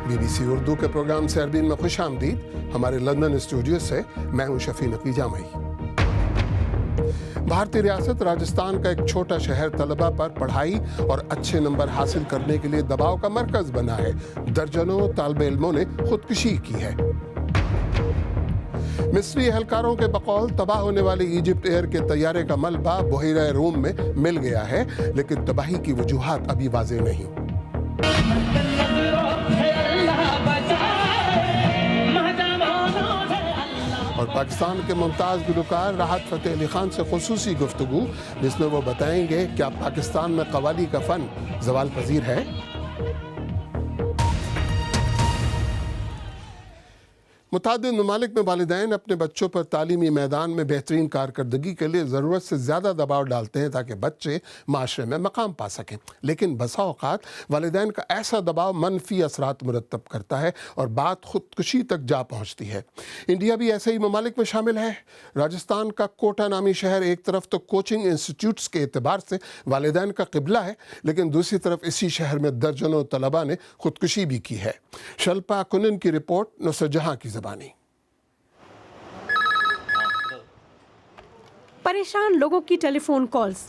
BBC Urdu کے programme سے Arabian میں خوش آمدید. ہمارے لندن اسٹوڈیو سے میں ہوں شفیع نقی جامعی. بھارتی ریاست راجستھان کا ایک چھوٹا شہر طلبہ پر پڑھائی اور اچھے نمبر حاصل کرنے کے لیے دباؤ کا مرکز بنا ہے. درجنوں طالب علموں نے خودکشی کی ہے. مصری اہلکاروں کے بقول تباہ ہونے والے ایجپٹ ایئر کے طیارے کا ملبہ بحیرہ روم میں مل گیا ہے، لیکن تباہی کی وجوہات ابھی واضح نہیں. اور پاکستان کے ممتاز گلوکار راحت فتح علی خان سے خصوصی گفتگو، جس میں وہ بتائیں گے کیا پاکستان میں قوالی کا فن زوال پذیر ہے. متعدد ممالک میں والدین اپنے بچوں پر تعلیمی میدان میں بہترین کارکردگی کے لیے ضرورت سے زیادہ دباؤ ڈالتے ہیں تاکہ بچے معاشرے میں مقام پا سکیں، لیکن بسا اوقات والدین کا ایسا دباؤ منفی اثرات مرتب کرتا ہے اور بات خودکشی تک جا پہنچتی ہے. انڈیا بھی ایسے ہی ممالک میں شامل ہے. راجستھان کا کوٹا نامی شہر ایک طرف تو کوچنگ انسٹیٹیوٹس کے اعتبار سے والدین کا قبلہ ہے، لیکن دوسری طرف اسی شہر میں درجنوں طلباء نے خودکشی بھی کی ہے. شلپا کنن کی رپورٹ نصرت جہاں کی زبانی. پریشان لوگوں کی ٹیلی فون کالز.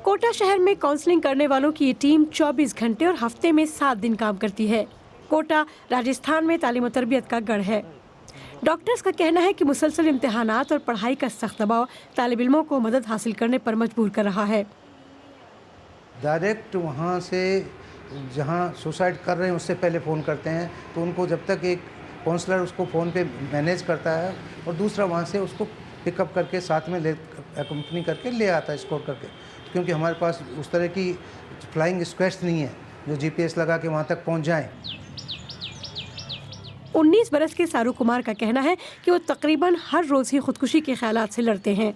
کوٹا شہر میں کاؤنسلنگ کرنے والوں کی یہ ٹیم 24 گھنٹے اور ہفتے میں 7 دن کام کرتی ہے. کوٹا راجستھان میں تعلیم و تربیت کا گڑھ ہے. ڈاکٹرز کا کہنا ہے کہ مسلسل امتحانات اور پڑھائی کا سخت دباؤ طالب علموں کو مدد حاصل کرنے پر مجبور کر رہا ہے. ڈائریکٹ وہاں سے جہاں سوسائڈ کر رہے ہیں اس سے پہلے فون کرتے ہیں، تو ان کو جب تک ایک کونسلر اس کو فون پہ مینیج کرتا ہے اور دوسرا وہاں سے اس کو پک اپ کر کے ساتھ میں اکمپنی کر کے لے آتا ہے اسکور کر کے، کیونکہ ہمارے پاس اس طرح کی فلائنگ اسکویڈس نہیں ہے جو GPS لگا کے وہاں تک پہنچ جائیں. 19 برس کے سارو کمار کا کہنا ہے کہ وہ تقریباً ہر روز ہی خودکشی کے خیالات سے لڑتے ہیں.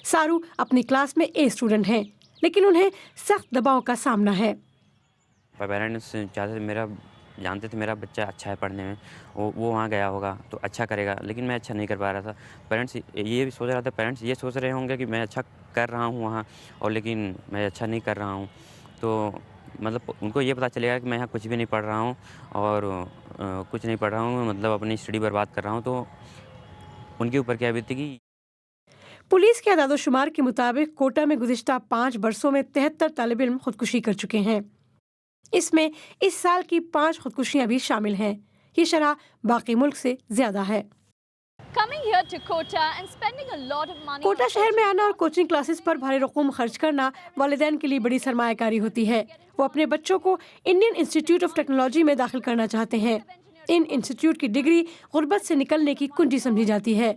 سارو اپنی کلاس میں A اسٹوڈنٹ ہیں، لیکن انہیں سخت دباؤ کا سامنا ہے. پیرنٹس چاہتے تھے، جانتے تھے میرا بچہ اچھا ہے پڑھنے میں، وہ وہاں گیا ہوگا تو اچھا کرے گا، لیکن میں اچھا نہیں کر پا رہا تھا. پیرنٹس یہ بھی سوچ رہا تھا، پیرنٹس یہ سوچ رہے ہوں گے کہ میں اچھا کر رہا ہوں وہاں، اور لیکن میں اچھا نہیں کر رہا ہوں. تو مطلب ان کو یہ پتہ چلے گا کہ میں یہاں کچھ بھی نہیں پڑھ رہا ہوں اور کچھ نہیں پڑھ رہا ہوں، مطلب اپنی اسٹڈی برباد کر رہا ہوں، تو ان کے اوپر کیا بیتے گی. پولیس کے اعداد و شمار کے مطابق کوٹا میں گزشتہ 5 برسوں میں 73 طالب علم خودکشی کر چکے ہیں. اس میں اس سال کی 5 خودکشیاں بھی شامل ہیں. یہ شرح باقی ملک سے زیادہ ہے. کوٹا شہر میں آنا اور کوچنگ کلاسز پر بھاری رقوم خرچ کرنا والدین کے لیے بڑی سرمایہ کاری ہوتی ہے. وہ اپنے بچوں کو انڈین انسٹیٹیوٹ آف ٹیکنالوجی میں داخل کرنا چاہتے ہیں. ان انسٹیٹیوٹ کی ڈگری غربت سے نکلنے کی کنجی سمجھی جاتی ہے،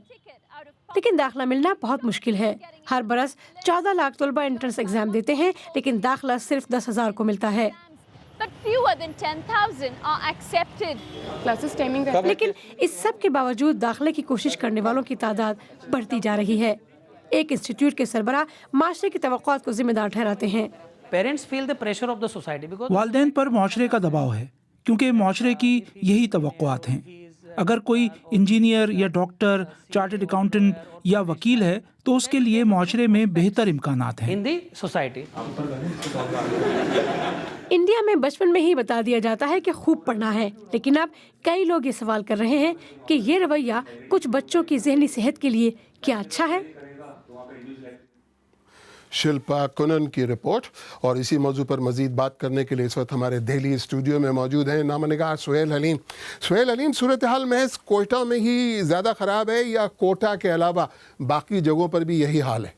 لیکن داخلہ ملنا بہت مشکل ہے. ہر برس 14 لاکھ طلبہ انٹرنس ایگزام دیتے ہیں، لیکن داخلہ صرف 10,000 کو ملتا ہے. لیکن اس سب کے باوجود داخلے کی کوشش کرنے والوں کی تعداد بڑھتی جا رہی ہے. ایک انسٹیٹیوٹ کے سربراہ معاشرے کی توقعات کو ذمہ دار ٹھہراتے ہیں. والدین پر معاشرے کا دباؤ ہے، کیونکہ معاشرے کی یہی توقعات ہیں. اگر کوئی انجینئر یا ڈاکٹر، چارٹرڈ اکاؤنٹنٹ یا وکیل ہے تو اس کے لیے معاشرے میں بہتر امکانات ہیں. انڈیا میں بچپن میں ہی بتا دیا جاتا ہے کہ خوب پڑھنا ہے، لیکن اب کئی لوگ یہ سوال کر رہے ہیں کہ یہ رویہ کچھ بچوں کی ذہنی صحت کے لیے کیا اچھا ہے. شلپا کنن کی رپورٹ. اور اسی موضوع پر مزید بات کرنے کے لیے اس وقت ہمارے دہلی اسٹوڈیو میں موجود ہیں نامہ نگار سہیل حلیم. سہیل حلیم، صورتحال محض کوئٹہ میں ہی زیادہ خراب ہے یا کوٹہ کے علاوہ باقی جگہوں پر بھی یہی حال ہے؟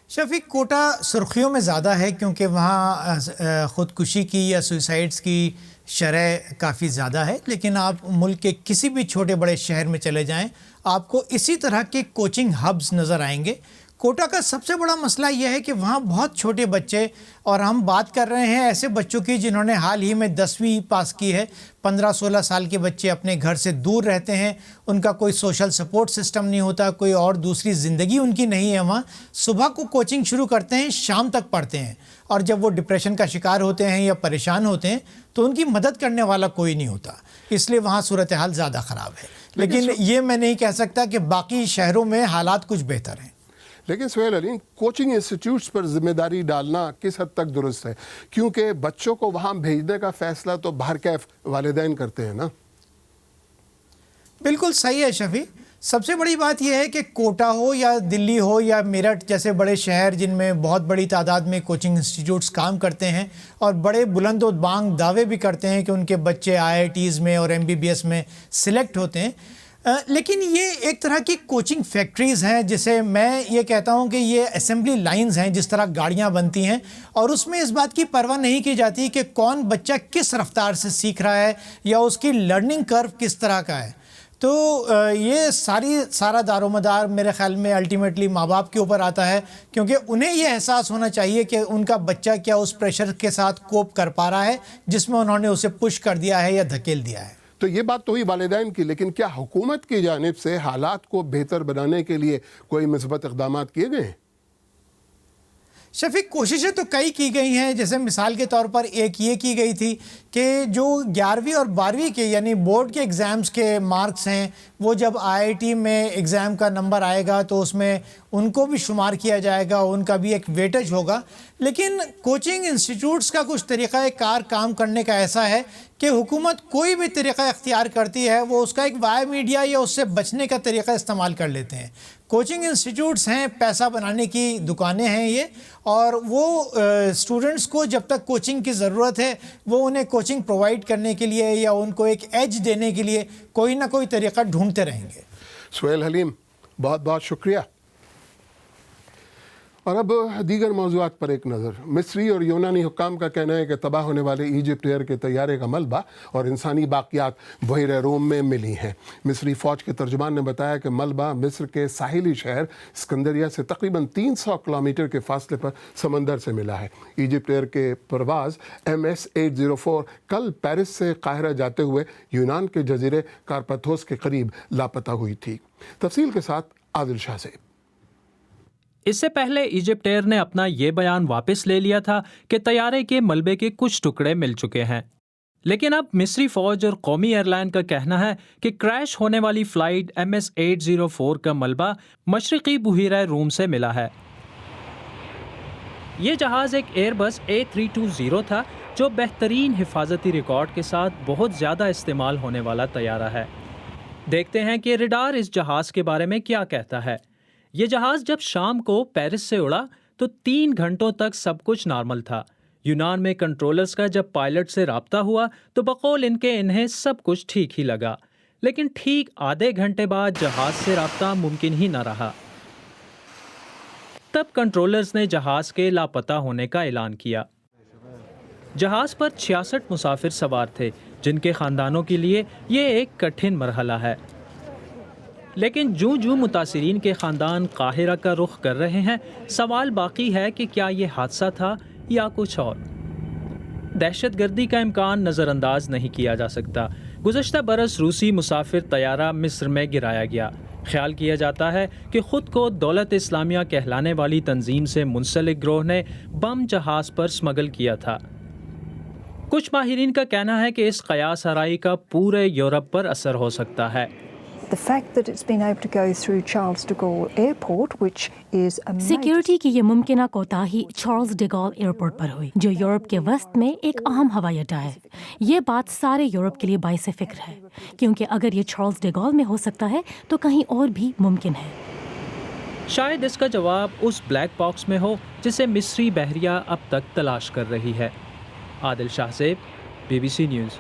شفیق، کوٹہ سرخیوں میں زیادہ ہے کیونکہ وہاں خودکشی کی یا سوئسائڈز کی شرح کافی زیادہ ہے، لیکن آپ ملک کے کسی بھی چھوٹے بڑے شہر میں چلے جائیں آپ کو اسی طرح کے کوچنگ ہبز نظر آئیں گے. کوٹہ کا سب سے بڑا مسئلہ یہ ہے کہ وہاں بہت چھوٹے بچے، اور ہم بات کر رہے ہیں ایسے بچوں کی جنہوں نے حال ہی میں 10ویں پاس کی ہے. 15-16 سال کے بچے اپنے گھر سے دور رہتے ہیں، ان کا کوئی سوشل سپورٹ سسٹم نہیں ہوتا، کوئی اور دوسری زندگی ان کی نہیں ہے. وہاں صبح کو کوچنگ شروع کرتے ہیں، شام تک پڑھتے ہیں، اور جب وہ ڈپریشن کا شکار ہوتے ہیں یا پریشان ہوتے ہیں تو ان کی مدد کرنے والا کوئی نہیں ہوتا. اس لیے وہاں صورتحال زیادہ خراب ہے. لیکن یہ میں نہیں کہہ سکتا کہ باقی شہروں میں حالات کچھ بہتر ہیں. لیکن سہیل علیم، کوچنگ انسٹیٹیوٹس پر ذمہ داری ڈالنا کس حد تک درست ہے؟ کیونکہ بچوں کو وہاں بھیجنے کا فیصلہ تو بہرکیف والدین کرتے ہیں نا؟ بالکل صحیح ہے شفیع. سب سے بڑی بات یہ ہے کہ کوٹہ ہو یا دلی ہو یا میرٹھ جیسے بڑے شہر جن میں بہت بڑی تعداد میں کوچنگ انسٹیٹیوٹس کام کرتے ہیں اور بڑے بلند و بانگ دعوے بھی کرتے ہیں کہ ان کے بچے IITs میں اور MBBS میں سلیکٹ ہوتے ہیں، لیکن یہ ایک طرح کی کوچنگ فیکٹریز ہیں جسے میں یہ کہتا ہوں کہ یہ اسمبلی لائنز ہیں، جس طرح گاڑیاں بنتی ہیں، اور اس میں اس بات کی پرواہ نہیں کی جاتی کہ کون بچہ کس رفتار سے سیکھ رہا ہے یا اس کی لرننگ کرو کس طرح کا ہے. تو یہ سارا دار و مدار میرے خیال میں الٹیمیٹلی ماں باپ کے اوپر آتا ہے، کیونکہ انہیں یہ احساس ہونا چاہیے کہ ان کا بچہ کیا اس پریشر کے ساتھ کوپ کر پا رہا ہے جس میں انہوں نے اسے پش کر دیا ہے یا دھکیل دیا ہے. تو یہ بات تو ہوئی والدین کی، لیکن کیا حکومت کی جانب سے حالات کو بہتر بنانے کے لیے کوئی مثبت اقدامات کیے گئے ہیں؟ شفیق، کوششیں تو کئی کی گئی ہیں. جیسے مثال کے طور پر ایک یہ کی گئی تھی کہ جو 11ویں اور 12ویں کے یعنی بورڈ کے ایگزامز کے مارکس ہیں، وہ جب IIT میں ایگزام کا نمبر آئے گا تو اس میں ان کو بھی شمار کیا جائے گا، ان کا بھی ایک ویٹیج ہوگا. لیکن کوچنگ انسٹیٹیوٹس کا کچھ طریقہ کار کام کرنے کا ایسا ہے کہ حکومت کوئی بھی طریقہ اختیار کرتی ہے وہ اس کا ایک وائے میڈیا یا اس سے بچنے کا طریقہ استعمال کر لیتے ہیں. کوچنگ انسٹیٹیوٹس ہیں، پیسہ بنانے کی دکانیں ہیں یہ، اور وہ اسٹوڈنٹس کو جب تک کوچنگ کی ضرورت ہے وہ انہیں کوچنگ پرووائڈ کرنے کے لیے یا ان کو ایک ایج دینے کے لیے کوئی نہ کوئی طریقہ ڈھونڈتے رہیں گے. سہیل حلیم، بہت بہت شکریہ. اور اب دیگر موضوعات پر ایک نظر. مصری اور یونانی حکام کا کہنا ہے کہ تباہ ہونے والے ایجپٹ ایئر کے طیارے کا ملبہ اور انسانی باقیات بحیرہ روم میں ملی ہیں. مصری فوج کے ترجمان نے بتایا کہ ملبہ مصر کے ساحلی شہر اسکندریہ سے تقریباً 300 کلومیٹر کے فاصلے پر سمندر سے ملا ہے. ایجپٹ ایئر کے پرواز MS-804 کل پیرس سے قاہرہ جاتے ہوئے یونان کے جزیرے کارپاتھوس کے قریب لاپتہ ہوئی تھی. تفصیل کے ساتھ عادل شاہ سے. اس سے پہلے ایجپٹ ایئر نے اپنا یہ بیان واپس لے لیا تھا کہ طیارے کے ملبے کے کچھ ٹکڑے مل چکے ہیں، لیکن اب مصری فوج اور قومی ایئر لائن کا کہنا ہے کہ کریش ہونے والی فلائٹ MS-804 کا ملبہ مشرقی بحیرہ روم سے ملا ہے. یہ جہاز ایک ایئر بس A320 تھا جو بہترین حفاظتی ریکارڈ کے ساتھ بہت زیادہ استعمال ہونے والا طیارہ ہے. دیکھتے ہیں کہ ریڈار اس جہاز کے بارے میں کیا کہتا ہے. یہ جہاز جب شام کو پیرس سے اڑا تو 3 گھنٹوں تک سب کچھ نارمل تھا. یونان میں کنٹرولرز کا جب پائلٹ سے رابطہ ہوا تو بقول ان کے انہیں سب کچھ ٹھیک ہی لگا، لیکن ٹھیک آدھے گھنٹے بعد جہاز سے رابطہ ممکن ہی نہ رہا. تب کنٹرولرز نے جہاز کے لاپتہ ہونے کا اعلان کیا. جہاز پر 66 مسافر سوار تھے جن کے خاندانوں کے لیے یہ ایک کٹھن مرحلہ ہے. لیکن جوں متاثرین کے خاندان قاہرہ کا رخ کر رہے ہیں، سوال باقی ہے کہ کیا یہ حادثہ تھا یا کچھ اور. دہشت گردی کا امکان نظر انداز نہیں کیا جا سکتا. گزشتہ برس روسی مسافر طیارہ مصر میں گرایا گیا. خیال کیا جاتا ہے کہ خود کو دولت اسلامیہ کہلانے والی تنظیم سے منسلک گروہ نے بم جہاز پر سمگل کیا تھا. کچھ ماہرین کا کہنا ہے کہ اس قیاس آرائی کا پورے یورپ پر اثر ہو سکتا ہے. The fact that it's been able to go through Charles de Gaulle Airport, which is a security کی یہ ممکنہ کوتاہی چارلز ڈی گال ایئرپورٹ پر ہوئی جو یورپ کے وسط میں ایک اہم ہوائی اڈہ ہے. یہ بات سارے یورپ کے لیے باعث فکر ہے کیونکہ اگر یہ چارلز ڈی گال میں ہو سکتا ہے تو کہیں اور بھی ممکن ہے. شاید اس کا جواب اس بلیک باکس میں ہو جسے مصری بحریہ اب تک تلاش کر رہی ہے. عادل شاہ زیب، BBC نیوز.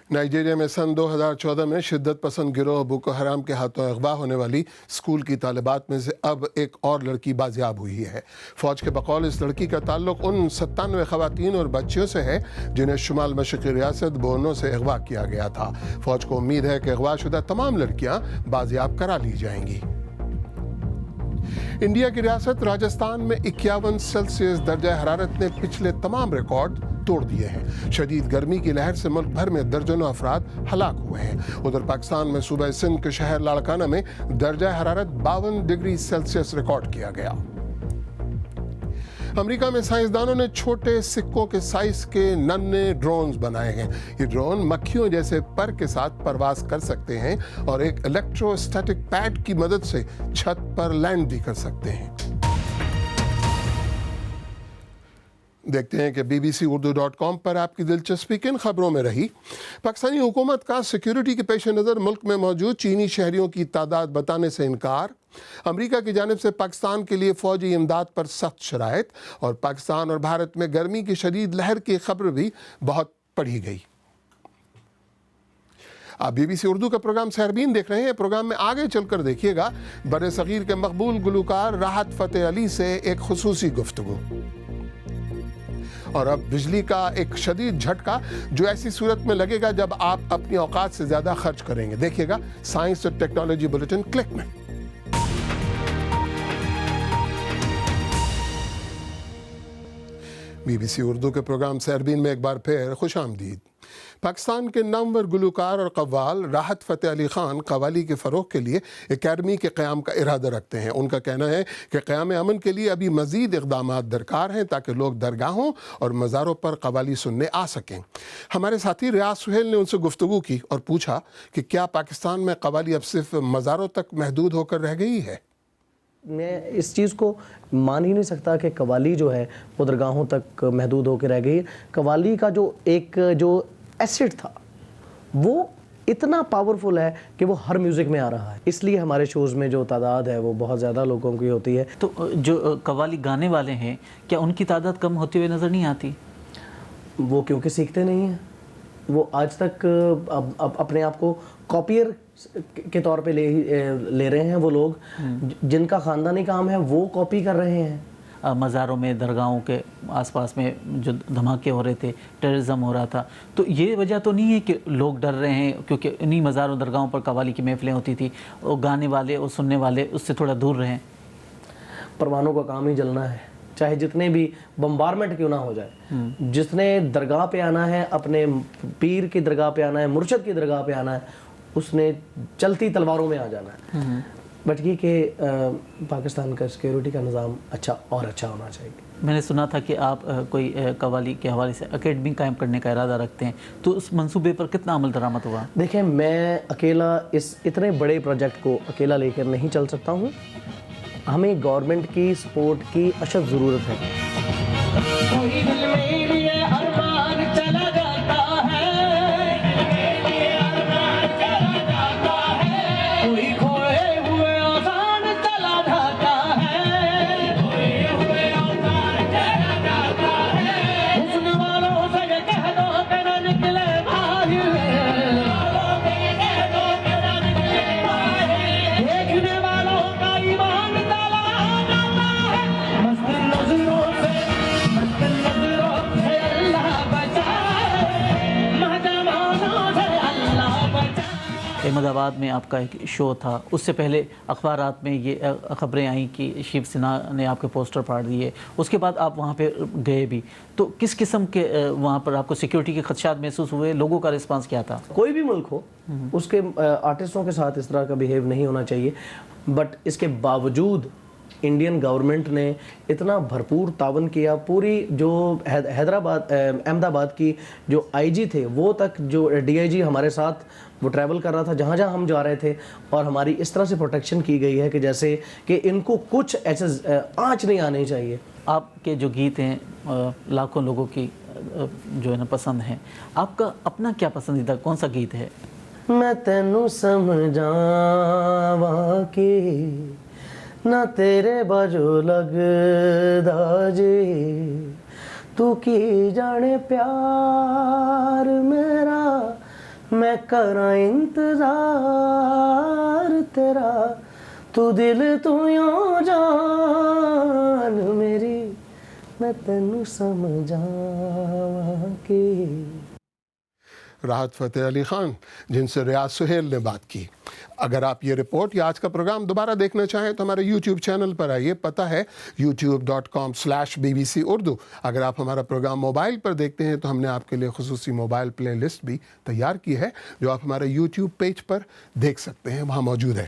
نائجیریا میں سن 2014 میں شدت پسند گروہ بوکو حرام کے ہاتھوں اغوا ہونے والی اسکول کی طالبات میں سے اب ایک اور لڑکی بازیاب ہوئی ہے. فوج کے بقول اس لڑکی کا تعلق ان 97 خواتین اور بچیوں سے ہے جنہیں شمال مشرقی ریاست بورنو سے اغوا کیا گیا تھا. فوج کو امید ہے کہ اغوا شدہ تمام لڑکیاں بازیاب کرا لی جائیں گی. انڈیا کی ریاست راجستھان میں 51 سیلسیس درجہ حرارت نے پچھلے تمام ریکارڈ توڑ دیے ہیں. شدید گرمی کی لہر سے ملک بھر میں درجنوں افراد ہلاک ہوئے ہیں. ادھر پاکستان میں صوبہ سندھ کے شہر لاڑکانہ میں درجہ حرارت 52 ڈگری سیلسیس ریکارڈ کیا گیا. امریکہ میں سائنسدانوں نے چھوٹے سکوں کے سائز کے ننھے ڈرونز بنائے ہیں. یہ ڈرون مکھیوں جیسے پر کے ساتھ پرواز کر سکتے ہیں اور ایک الیکٹرو اسٹیٹک پیڈ کی مدد سے چھت پر لینڈ بھی کر سکتے ہیں. دیکھتے ہیں کہ bbcurdu.com پر آپ کی دلچسپی کن خبروں میں رہی. پاکستانی حکومت کا سیکیورٹی کے پیش نظر ملک میں موجود چینی شہریوں کی تعداد بتانے سے انکار. امریکہ کی جانب سے پاکستان کے لیے فوجی امداد پر سخت شرائط. اور پاکستان اور بھارت میں گرمی کی شدید لہر کی خبر بھی بہت پڑھی گئی. آپ BBC اردو کا پروگرام سحربین دیکھ رہے ہیں. پروگرام میں آگے چل کر دیکھیے گا بر صغیر کے مقبول گلوکار راحت فتح علی سے ایک خصوصی گفتگو. اور اب بجلی کا ایک شدید جھٹکا جو ایسی صورت میں لگے گا جب آپ اپنی اوقات سے زیادہ خرچ کریں گے. دیکھیے گا سائنس اور ٹیکنالوجی بلیٹن کلک میں. BBC اردو کے پروگرام سحربین میں ایک بار پھر خوش آمدید. پاکستان کے نامور گلوکار اور قوال راحت فتح علی خان قوالی کے فروغ کے لیے اکیڈمی کے قیام کا ارادہ رکھتے ہیں. ان کا کہنا ہے کہ قیام امن کے لیے ابھی مزید اقدامات درکار ہیں تاکہ لوگ درگاہوں اور مزاروں پر قوالی سننے آ سکیں. ہمارے ساتھی ریاض سہیل نے ان سے گفتگو کی اور پوچھا کہ کیا پاکستان میں قوالی اب صرف مزاروں تک محدود ہو کر رہ گئی ہے. میں اس چیز کو مان ہی نہیں سکتا کہ قوالی جو ہے وہ درگاہوں تک محدود ہو کے رہ گئی. قوالی کا جو ایک ایسڈ تھا وہ اتنا پاورفل ہے کہ وہ ہر میوزک میں آ رہا ہے. اس لیے ہمارے شوز میں جو تعداد ہے وہ بہت زیادہ لوگوں کی ہوتی ہے. تو جو قوالی گانے والے ہیں کیا ان کی تعداد کم ہوتے ہوئے نظر نہیں آتی؟ وہ کیونکہ سیکھتے نہیں ہیں. وہ آج تک اپنے آپ کو کاپیئر کے طور پہ لے رہے ہیں. وہ لوگ جن کا خاندانی کام ہے وہ کاپی کر رہے ہیں. مزاروں میں درگاہوں کے آس پاس میں جو دھماکے ہو رہے تھے، ٹیررزم ہو رہا تھا، تو یہ وجہ تو نہیں ہے کہ لوگ ڈر رہے ہیں کیونکہ انہی مزاروں درگاہوں پر قوالی کی محفلیں ہوتی تھی، اور گانے والے اور سننے والے اس سے تھوڑا دور رہیں؟ پروانوں کا کام ہی جلنا ہے، چاہے جتنے بھی بمبارمنٹ کیوں نہ ہو جائے. جس نے درگاہ پہ آنا ہے، اپنے پیر کی درگاہ پہ آنا ہے، مرشد کی درگاہ پہ آنا ہے، اس نے چلتی تلواروں میں آ جانا ہے. بٹ یہ کہ پاکستان کا سیکیورٹی کا نظام اچھا اور اچھا ہونا چاہیے. میں نے سنا تھا کہ آپ کوئی قوالی کے حوالے سے اکیڈمی قائم کرنے کا ارادہ رکھتے ہیں، تو اس منصوبے پر کتنا عمل درآمد ہوا؟ دیکھیں، میں اکیلا اس اتنے بڑے پروجیکٹ کو اکیلا لے کر نہیں چل سکتا ہوں. ہمیں گورنمنٹ کی سپورٹ کی اشد ضرورت ہے. احمد آباد میں آپ کا ایک شو تھا، اس سے پہلے اخبارات میں یہ خبریں آئیں کہ شیو سینا نے آپ کے پوسٹر پھاڑ دیے، اس کے بعد آپ وہاں پہ گئے بھی، تو کس قسم کے وہاں پر آپ کو سیکیورٹی کے خدشات محسوس ہوئے؟ لوگوں کا رسپانس کیا تھا؟ کوئی بھی ملک ہو اس کے آرٹسٹوں کے ساتھ اس طرح کا بیہیو نہیں ہونا چاہیے. بٹ اس کے باوجود انڈین گورنمنٹ نے اتنا بھرپور تعاون کیا. پوری جو حیدرآباد احمد آباد کی جو IG تھے وہ تک، جو DIG ہمارے ساتھ وہ ٹریول کر رہا تھا جہاں جہاں ہم جا رہے تھے، اور ہماری اس طرح سے پروٹیکشن کی گئی ہے کہ جیسے کہ ان کو کچھ ایسے آنچ نہیں آنی چاہیے. آپ کے جو گیت ہیں لاکھوں لوگوں کی جو ہے نا پسند ہیں، آپ کا اپنا کیا پسندیدہ کون سا گیت ہے؟ میں تینوں سمجھاواں کہ نہ تیرے باجو لگدا جے، تو کی جانے پیار میرا، میں کراں انتظار تیرا، تو دل تو یوں جان میری، میں تینوں سمجھاواں کہ. راحت فتح علی خان جن سے ریاض سہیل نے بات کی. اگر آپ یہ رپورٹ یا آج کا پروگرام دوبارہ دیکھنا چاہیں تو ہمارے YouTube چینل پر آئیے. پتہ ہے youtube.com/BBC اردو. اگر آپ ہمارا پروگرام موبائل پر دیکھتے ہیں تو ہم نے آپ کے لیے خصوصی موبائل پلے لسٹ بھی تیار کی ہے جو آپ ہمارے YouTube پیج پر دیکھ سکتے ہیں، وہاں موجود ہے.